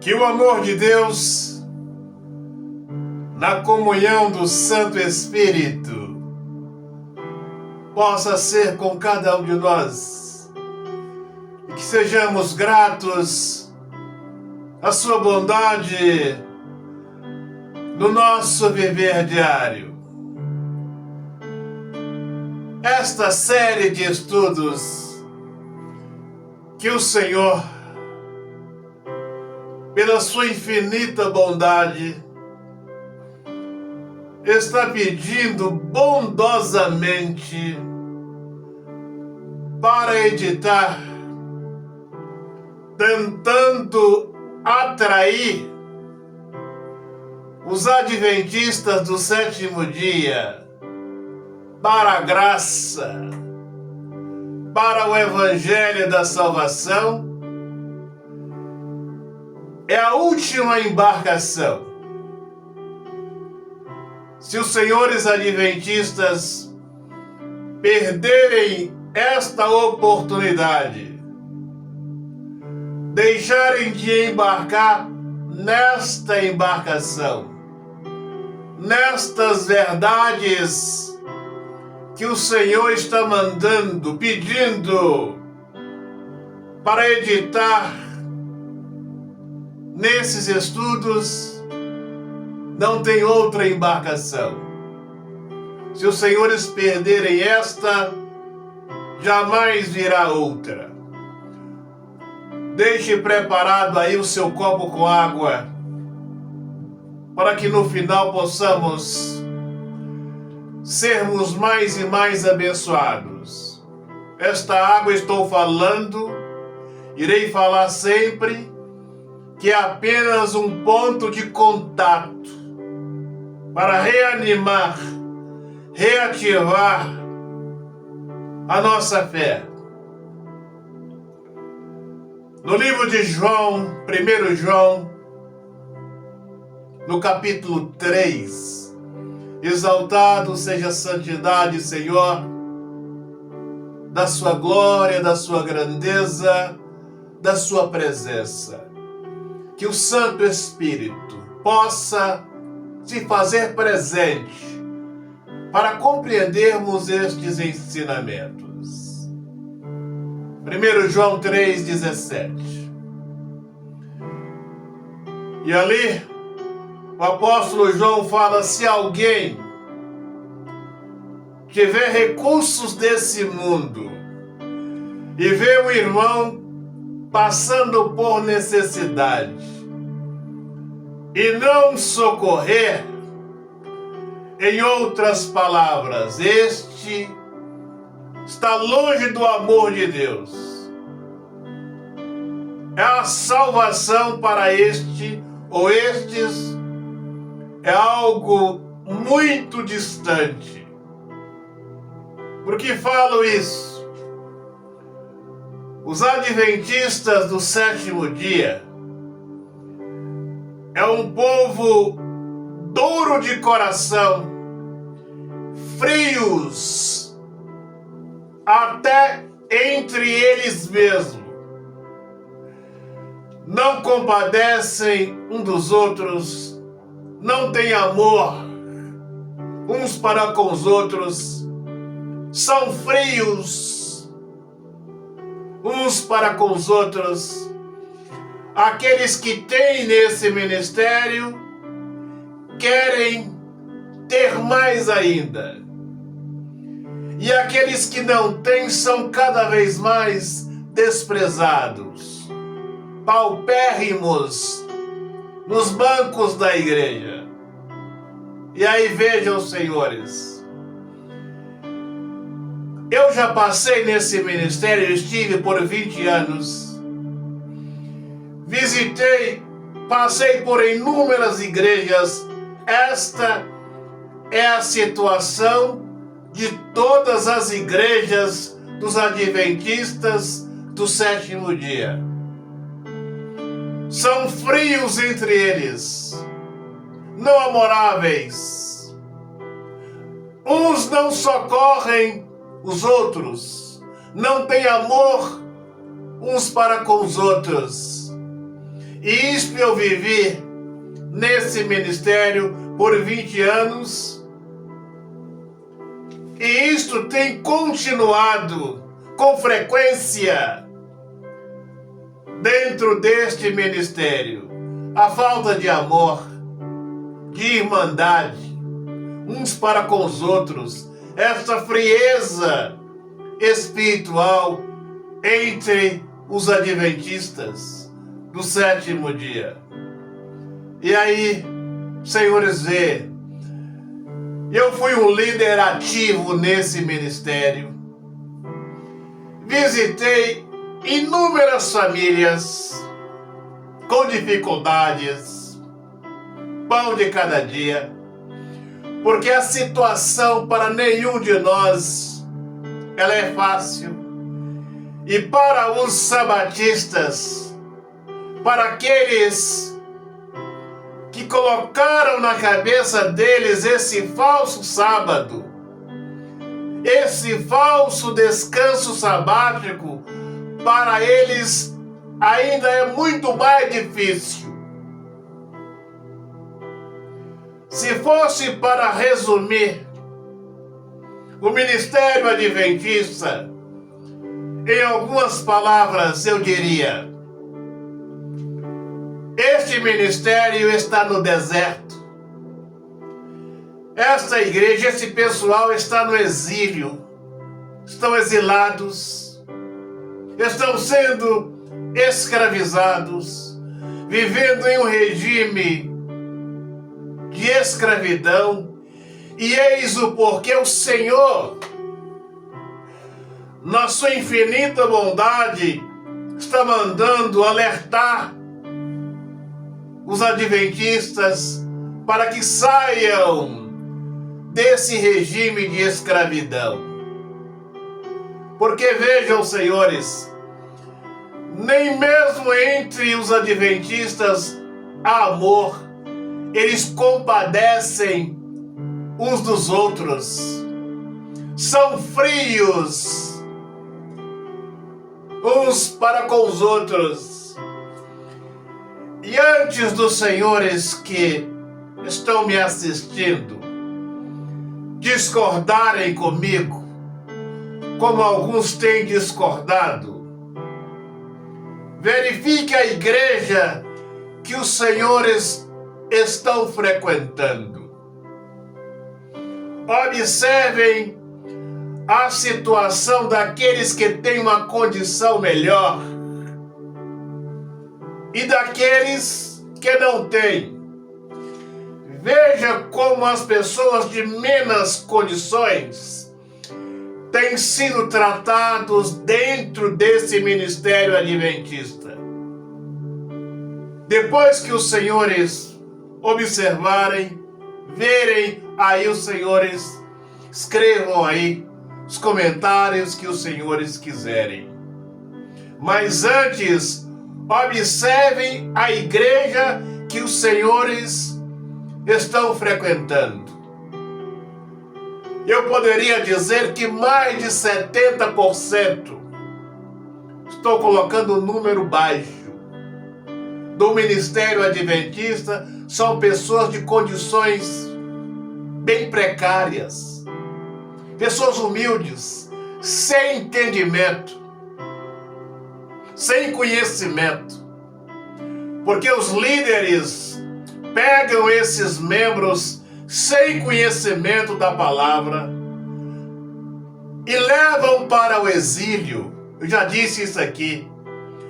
Que o amor de Deus, na comunhão do Santo Espírito, possa ser com cada um de nós e que sejamos gratos à sua bondade no nosso viver diário. Esta série de estudos que o Senhor, pela sua infinita bondade, está pedindo bondosamente para editar, tentando atrair os adventistas do sétimo dia para a graça, para o Evangelho da salvação. É a última embarcação. Se os senhores adventistas perderem esta oportunidade, deixarem de embarcar nesta embarcação, nestas verdades que o Senhor está mandando, pedindo para editar nesses estudos, não tem outra embarcação. Se os senhores perderem esta, jamais virá outra. Deixe preparado aí o seu copo com água, para que no final possamos sermos mais e mais abençoados. Esta água estou falando, irei falar sempre, que é apenas um ponto de contato para reanimar, reativar a nossa fé. No livro de João, 1 João, no capítulo 3, exaltado seja a santidade, Senhor, da sua glória, da sua grandeza, da sua presença. Que o Santo Espírito possa se fazer presente para compreendermos estes ensinamentos. 1 João 3,17. E ali, o apóstolo João fala: se alguém tiver recursos desse mundo e vê um irmão passando por necessidade e não socorrer, em outras palavras, este está longe do amor de Deus. É a salvação para este ou estes é algo muito distante. Por que falo isso? Os adventistas do sétimo dia é um povo duro de coração, frios até entre eles mesmos. Não compadecem um dos outros, não têm amor uns para com os outros, são frios uns para com os outros. Aqueles que têm nesse ministério querem ter mais ainda. E aqueles que não têm são cada vez mais desprezados, paupérrimos nos bancos da igreja. E aí vejam, senhores, eu já passei nesse ministério, estive por 20 anos, visitei, passei por inúmeras igrejas. Esta é a situação de todas as igrejas dos adventistas do sétimo dia. São frios entre eles, não amoráveis. Uns não socorrem os outros, não têm amor uns para com os outros. E isto eu vivi nesse ministério por 20 anos. E isto tem continuado com frequência dentro deste ministério. A falta de amor, de irmandade, uns para com os outros, esta frieza espiritual entre os adventistas do sétimo dia. E aí, senhores, vê, eu fui um líder ativo nesse ministério. Visitei inúmeras famílias com dificuldades, pão de cada dia, porque a situação para nenhum de nós ela é fácil. E para os sabatistas, para aqueles que colocaram na cabeça deles esse falso sábado, esse falso descanso sabático, para eles ainda é muito mais difícil. Se fosse para resumir o ministério adventista, em algumas palavras eu diria: este ministério está no deserto. Esta igreja, esse pessoal está no exílio. Estão exilados. Estão sendo escravizados. Vivendo em um regime de escravidão. E eis o porquê o Senhor, na sua infinita bondade, está mandando alertar os adventistas para que saiam desse regime de escravidão. Porque vejam, senhores, nem mesmo entre os adventistas há amor. Eles compadecem uns dos outros. São frios uns para com os outros. E antes dos senhores que estão me assistindo discordarem comigo, como alguns têm discordado, verifique a igreja que os senhores estão frequentando. Observem a situação daqueles que têm uma condição melhor e daqueles que não têm. Veja como as pessoas de menos condições têm sido tratados dentro desse ministério adventista. Depois que os senhores observarem, verem, aí os senhores escrevam aí os comentários que os senhores quiserem. Mas antes, observem a igreja que os senhores estão frequentando. Eu poderia dizer que mais de 70%, estou colocando um número baixo, do ministério adventista são pessoas de condições bem precárias, pessoas humildes, sem entendimento, sem conhecimento, porque os líderes pegam esses membros sem conhecimento da palavra e levam para o exílio. Eu já disse isso aqui.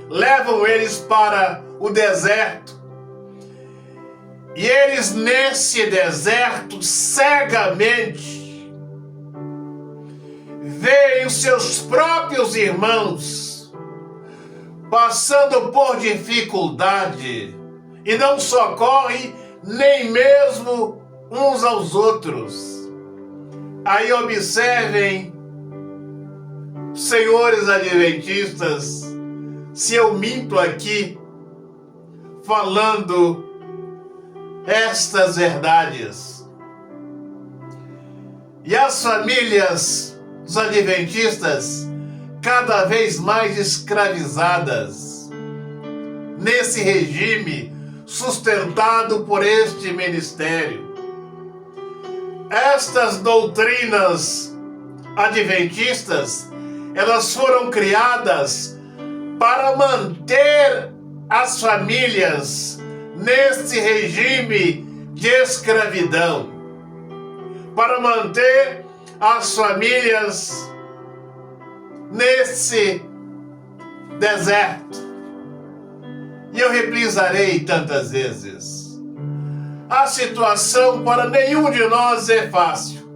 Levam eles para o deserto. E eles nesse deserto, cegamente, veem os seus próprios irmãos passando por dificuldade e não socorrem nem mesmo uns aos outros. Aí observem, senhores adventistas, se eu minto aqui falando estas verdades. E as famílias dos adventistas cada vez mais escravizadas, nesse regime sustentado por este ministério. Estas doutrinas adventistas, elas foram criadas para manter as famílias neste regime de escravidão, para manter as famílias nesse deserto. E eu reprisarei tantas vezes: a situação para nenhum de nós é fácil.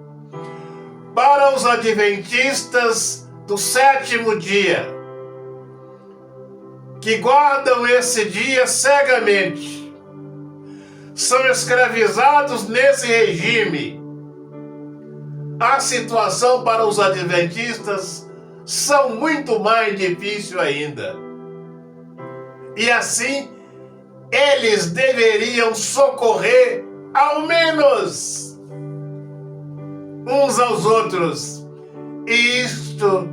Para os adventistas do sétimo dia, que guardam esse dia cegamente, são escravizados nesse regime. A situação para os adventistas são muito mais difícil ainda. E assim, eles deveriam socorrer ao menos uns aos outros. E isto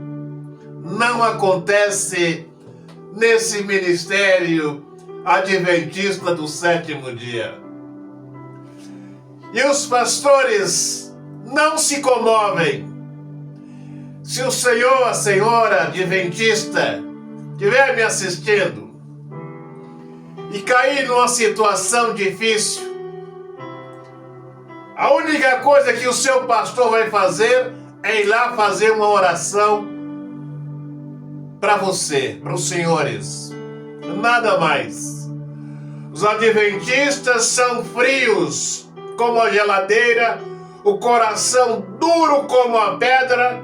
não acontece nesse ministério adventista do sétimo dia. E os pastores não se comovem. Se o senhor, a senhora adventista estiver me assistindo e cair numa situação difícil, a única coisa que o seu pastor vai fazer é ir lá fazer uma oração para você, para os senhores. Nada mais. Os adventistas são frios como a geladeira, o coração duro como a pedra,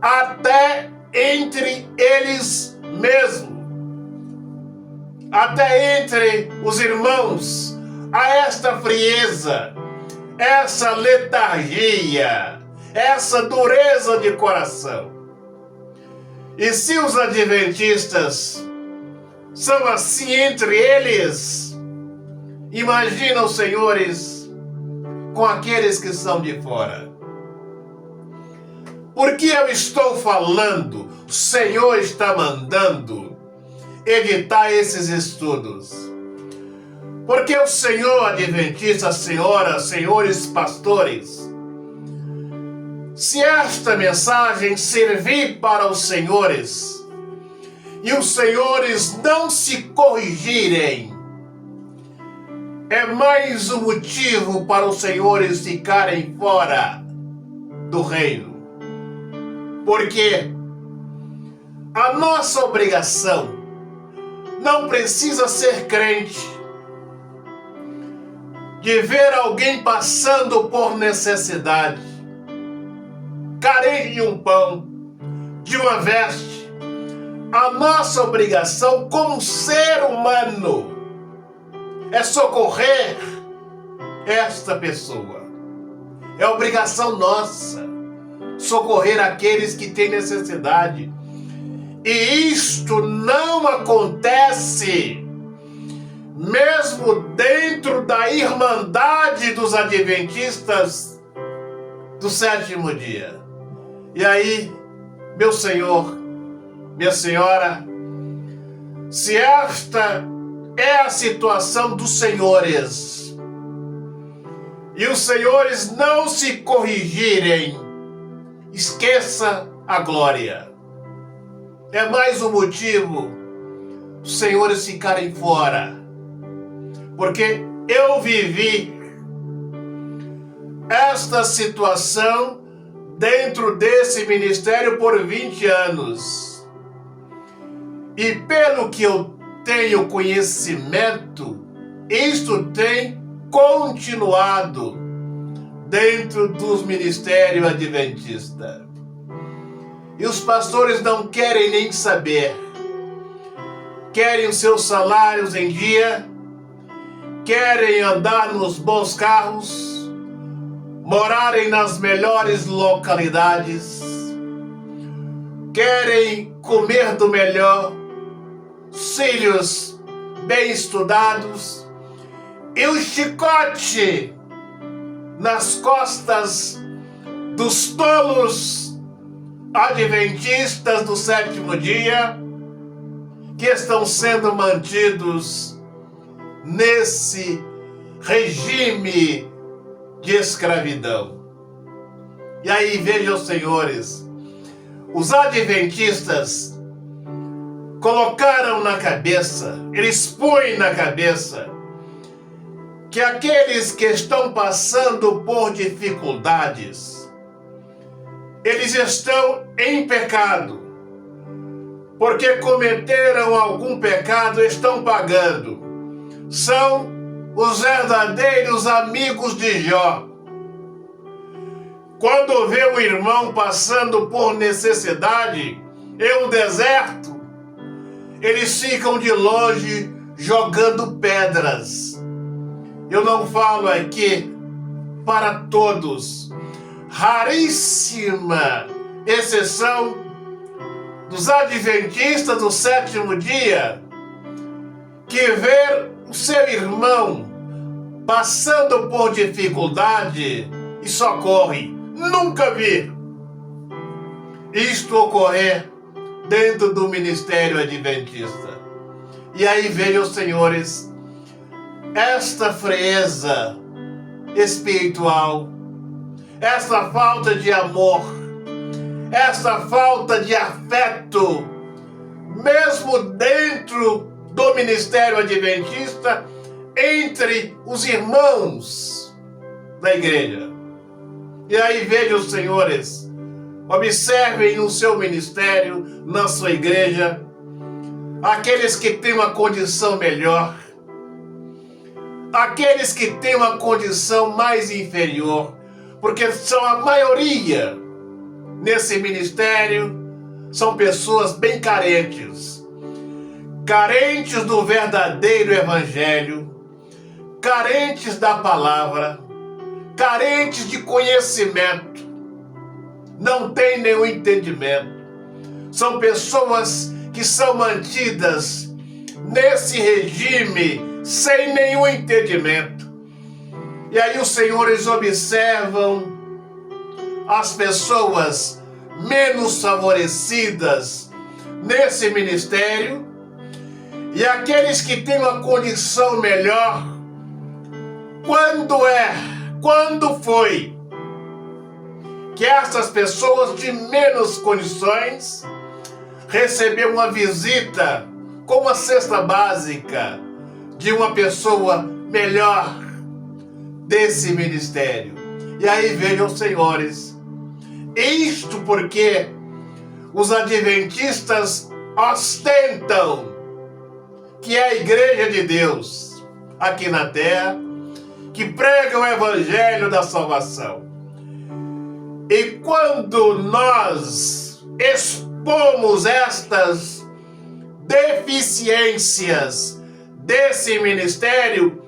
até entre eles mesmos. Até entre os irmãos, há esta frieza, essa letargia, essa dureza de coração. E se os adventistas são assim entre eles, imagina os senhores com aqueles que são de fora. Por que eu estou falando, o Senhor está mandando editar esses estudos? Porque o Senhor adventista, senhoras, senhores pastores, se esta mensagem servir para os senhores e os senhores não se corrigirem, é mais um motivo para os senhores ficarem fora do reino. Porque a nossa obrigação não precisa ser crente, de ver alguém passando por necessidade, carente de um pão, de uma veste. A nossa obrigação como ser humano é socorrer esta pessoa. É obrigação nossa socorrer aqueles que têm necessidade. E isto não acontece mesmo dentro da Irmandade dos Adventistas do sétimo dia. E aí, meu senhor, minha senhora, se esta é a situação dos senhores e os senhores não se corrigirem, esqueça a glória. É mais um motivo os senhores ficarem fora. Porque eu vivi esta situação dentro desse ministério por 20 anos. E pelo que eu tenho conhecimento, isto tem continuado dentro dos ministérios adventistas. E os pastores não querem nem saber. Querem os seus salários em dia, querem andar nos bons carros, morarem nas melhores localidades, querem comer do melhor, filhos bem estudados e o chicote nas costas dos tolos adventistas do sétimo dia, que estão sendo mantidos nesse regime de escravidão. E aí vejam, senhores, os adventistas colocaram na cabeça, eles põem na cabeça, que aqueles que estão passando por dificuldades, eles estão em pecado, porque cometeram algum pecado, estão pagando. São os verdadeiros amigos de Jó. Quando vê o irmão passando por necessidade em um deserto, eles ficam de longe jogando pedras. Eu não falo aqui para todos. Raríssima exceção dos adventistas do sétimo dia que ver o seu irmão passando por dificuldade e socorre. Nunca vi isto ocorrer dentro do ministério adventista. E aí vejam, senhores, esta frieza espiritual, esta falta de amor, esta falta de afeto, mesmo dentro do ministério adventista, entre os irmãos da igreja. E aí vejam, senhores, observem no seu ministério, na sua igreja, aqueles que têm uma condição melhor, aqueles que têm uma condição mais inferior, porque são a maioria nesse ministério, são pessoas bem carentes, carentes do verdadeiro evangelho, carentes da palavra, carentes de conhecimento, não têm nenhum entendimento. São pessoas que são mantidas nesse regime sem nenhum entendimento. E aí os senhores observam as pessoas menos favorecidas nesse ministério e aqueles que têm uma condição melhor. Quando foi que essas pessoas de menos condições receberam uma visita com uma cesta básica de uma pessoa melhor desse ministério? E aí vejam, senhores, isto porque os adventistas ostentam que é a igreja de Deus aqui na terra, que prega o evangelho da salvação. E quando nós expomos estas deficiências desse ministério,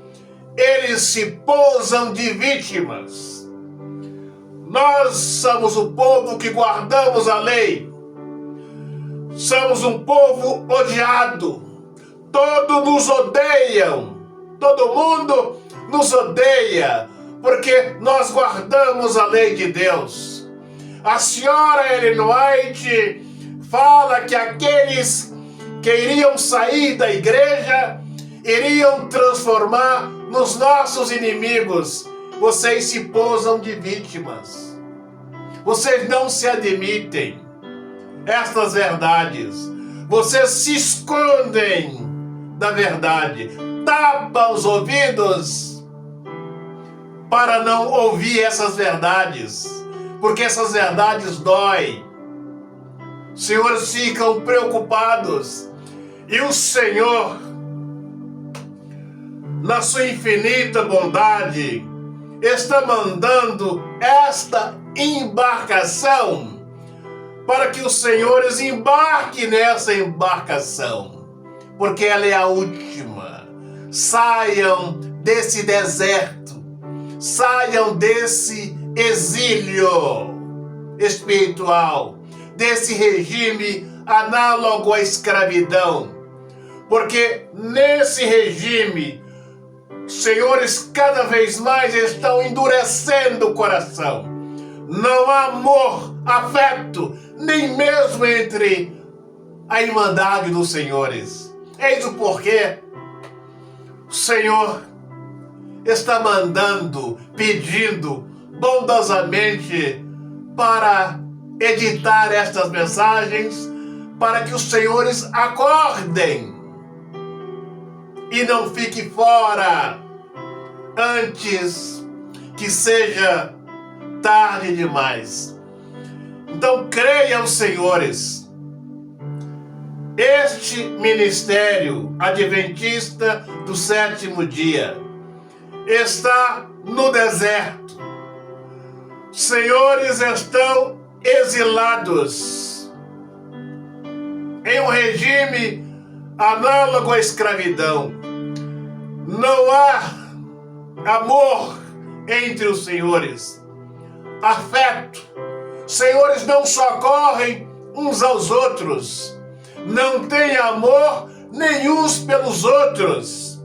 eles se posam de vítimas. Nós somos o povo que guardamos a lei. Somos um povo odiado. Todos nos odeiam. Todo mundo nos odeia porque nós guardamos a lei de Deus. A senhora Ellen White fala que aqueles que iriam sair da igreja iriam transformar nos nossos inimigos. Vocês se posam de vítimas. Vocês não se admitem estas verdades. Vocês se escondem da verdade. Tapam os ouvidos para não ouvir essas verdades, porque essas verdades doem. Os senhores ficam preocupados e o Senhor, na sua infinita bondade, está mandando esta embarcação para que os senhores embarquem nessa embarcação, porque ela é a última. Saiam desse deserto, saiam desse exílio espiritual, desse regime análogo à escravidão, porque nesse regime, senhores cada vez mais estão endurecendo o coração. Não há amor, afeto, nem mesmo entre a irmandade dos senhores. Eis o porquê. O Senhor está mandando, pedindo bondosamente para editar estas mensagens, para que os senhores acordem e não fiquem fora antes que seja tarde demais. Então creiam, senhores, este ministério adventista do sétimo dia está no deserto. Senhores estão exilados em um regime análogo à escravidão. Não há amor entre os senhores, afeto. Senhores não socorrem uns aos outros, não têm amor nenhuns pelos outros.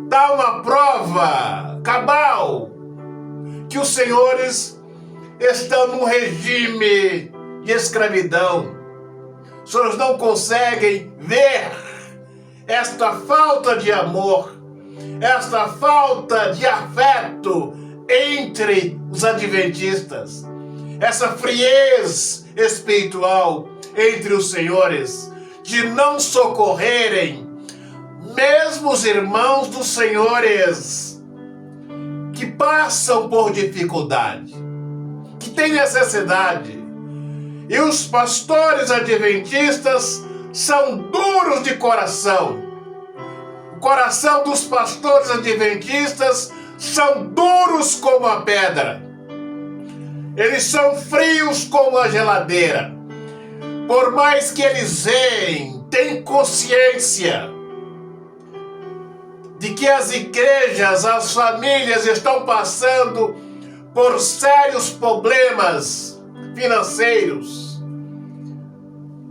Dá uma prova cabal que os senhores estão num regime de escravidão. Os senhores não conseguem ver esta falta de amor, esta falta de afeto entre os adventistas, essa frieza espiritual entre os senhores, de não socorrerem mesmo os irmãos dos senhores que passam por dificuldade, que têm necessidade. E os pastores adventistas são duros de coração. O coração dos pastores adventistas são duros como a pedra. Eles são frios como a geladeira. Por mais que eles veem, têm consciência de que as igrejas, as famílias estão passando por sérios problemas financeiros,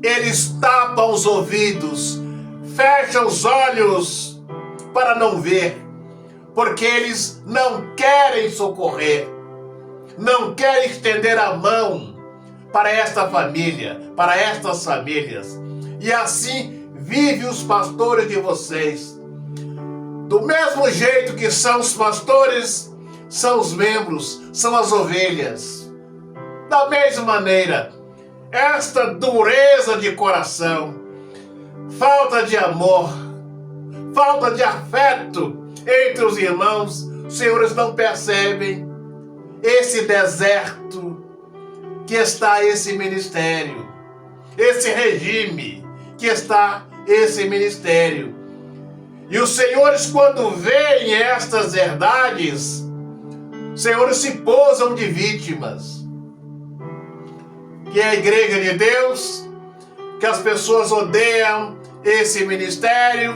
eles tapam os ouvidos, fecham os olhos para não ver, porque eles não querem socorrer, não querem estender a mão para esta família, para estas famílias. E assim vivem os pastores de vocês. Do mesmo jeito que são os pastores, são os membros, são as ovelhas. Da mesma maneira, esta dureza de coração, falta de amor, falta de afeto entre os irmãos, os senhores não percebem esse deserto que está esse ministério, esse regime que está esse ministério. E os senhores, quando veem estas verdades, os senhores se posam de vítimas. Que é a igreja de Deus, que as pessoas odeiam esse ministério,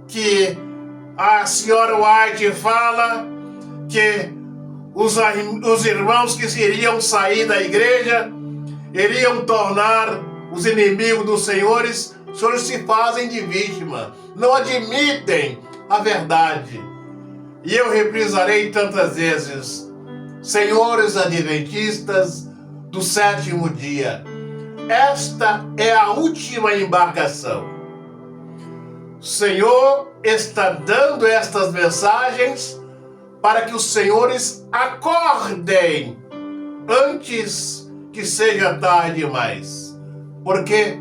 que a senhora White fala que os irmãos que iriam sair da igreja iriam tornar os inimigos dos senhores. Os senhores se fazem de vítima, não admitem a verdade. E eu reprisarei tantas vezes: senhores adventistas do sétimo dia, esta é a última embarcação. O Senhor está dando estas mensagens para que os senhores acordem antes que seja tarde demais, porque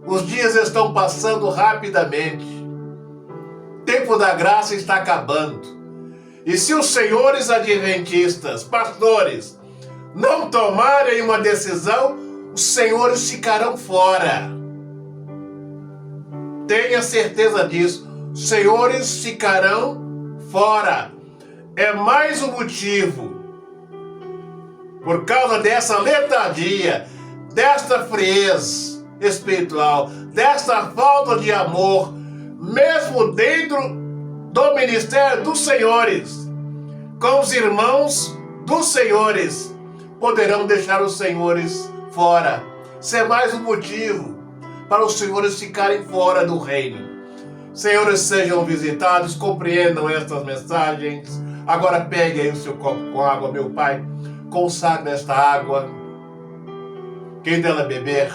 os dias estão passando rapidamente, o tempo da graça está acabando. E se os senhores adventistas, pastores, não tomarem uma decisão, os senhores ficarão fora. Tenha certeza disso, os senhores ficarão fora. É mais um motivo, por causa dessa letargia, desta frieza espiritual, desta falta de amor, mesmo dentro do ministério dos senhores, com os irmãos dos senhores, poderão deixar os senhores fora. Isso é mais um motivo para os senhores ficarem fora do reino. Senhores, sejam visitados, compreendam estas mensagens. Agora pegue aí o seu copo com água, meu Pai, consagre esta água. Quem dela beber,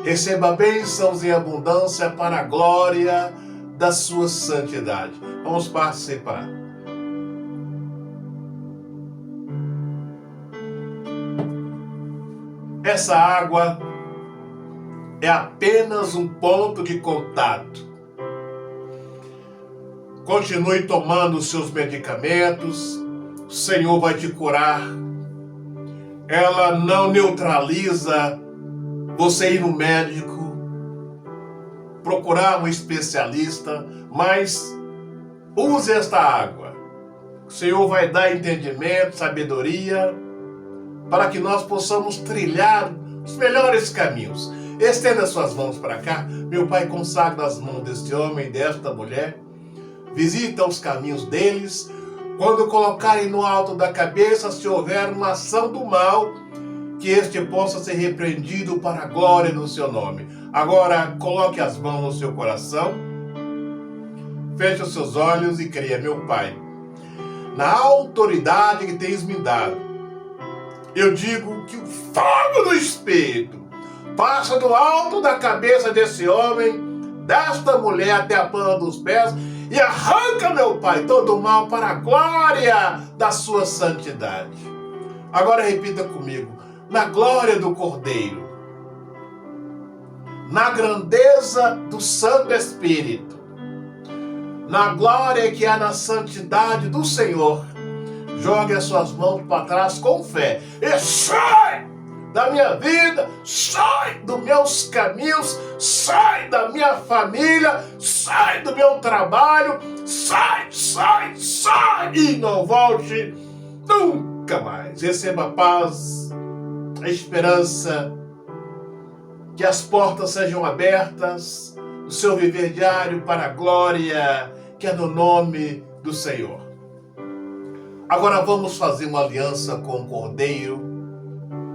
Receba bênçãos em abundância para a glória da sua santidade. Vamos participar. Essa água é apenas um ponto de contato. Continue tomando os seus medicamentos, o Senhor vai te curar. Ela não neutraliza você ir no médico, procurar um especialista, mas use esta água. O Senhor vai dar entendimento, sabedoria, para que nós possamos trilhar os melhores caminhos. Estenda suas mãos para cá. Meu Pai, consagra as mãos deste homem e desta mulher. Visita os caminhos deles. Quando colocarem no alto da cabeça, se houver uma ação do mal, que este possa ser repreendido para a glória do seu nome. Agora, coloque as mãos no seu coração. Feche os seus olhos e creia, meu Pai. Na autoridade que tens me dado, eu digo que o fogo do Espírito passa do alto da cabeça desse homem, desta mulher até a planta dos pés, e arranca, meu Pai, todo o mal para a glória da sua santidade. Agora repita comigo: na glória do Cordeiro, na grandeza do Santo Espírito, na glória que há na santidade do Senhor, jogue as suas mãos para trás com fé e sai da minha vida, sai dos meus caminhos, sai da minha família, sai do meu trabalho, sai e não volte nunca mais. Receba a paz, a esperança, que as portas sejam abertas no seu viver diário para a glória que é no nome do Senhor. Agora vamos fazer uma aliança com o Cordeiro.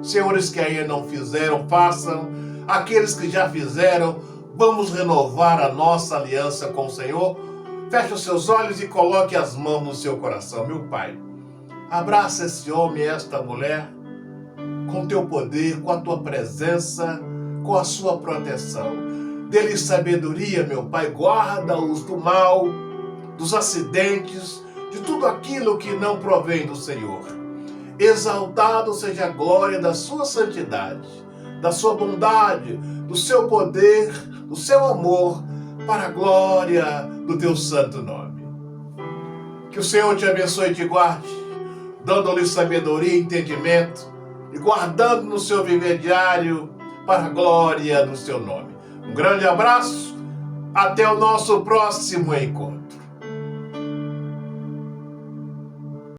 Senhores que ainda não fizeram, façam. Aqueles que já fizeram, vamos renovar a nossa aliança com o Senhor. Feche os seus olhos e coloque as mãos no seu coração. Meu Pai, abraça esse homem e esta mulher com teu poder, com a tua presença, com a sua proteção. Dê-lhes sabedoria, meu Pai, guarda-os do mal, dos acidentes, de tudo aquilo que não provém do Senhor. Exaltado seja a glória da sua santidade, da sua bondade, do seu poder, do seu amor, para a glória do teu santo nome. Que o Senhor te abençoe e te guarde, dando-lhe sabedoria e entendimento, e guardando no seu viver diário, para a glória do seu nome. Um grande abraço, até o nosso próximo encontro.